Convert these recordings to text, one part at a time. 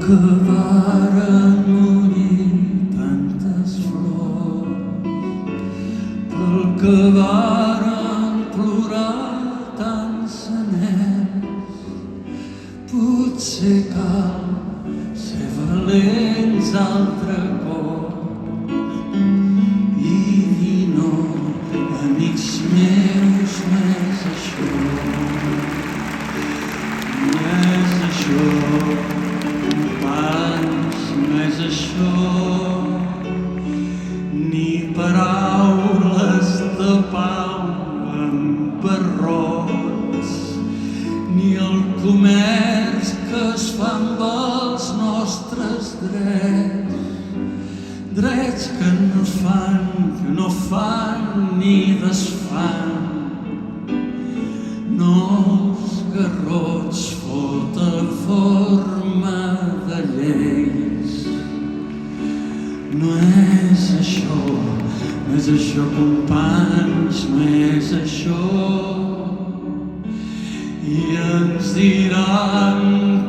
que varen morir tantes flors, pel que varen plorar tants anells. Potser cal ser valents altre cop i dir no, amics meus, no és això. No és això, companys, no és això, ni paraules de pau amb barrots, ni el comerç que es fa amb els nostres drets, drets que no fan ni desfan. No els garrots fota forma de lleis. No és això, companys, no és això. I ens diran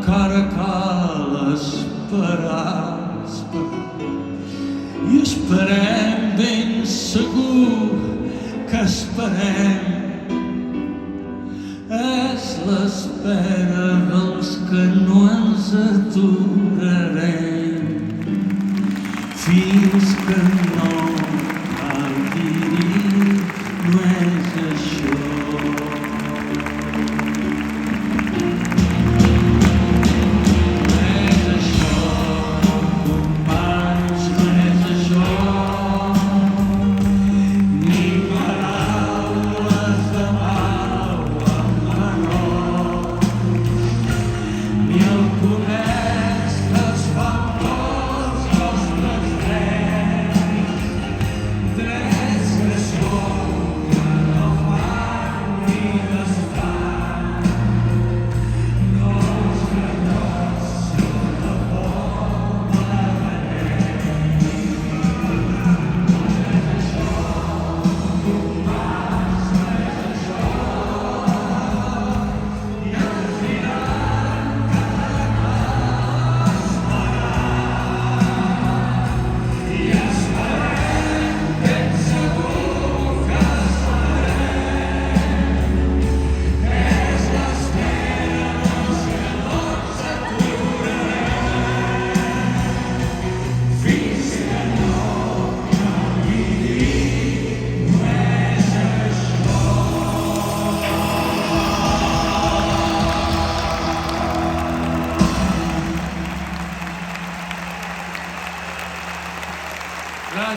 que ara cal esperar, i esperem ben segur que esperem. És l'espera dels que no ens aturarem.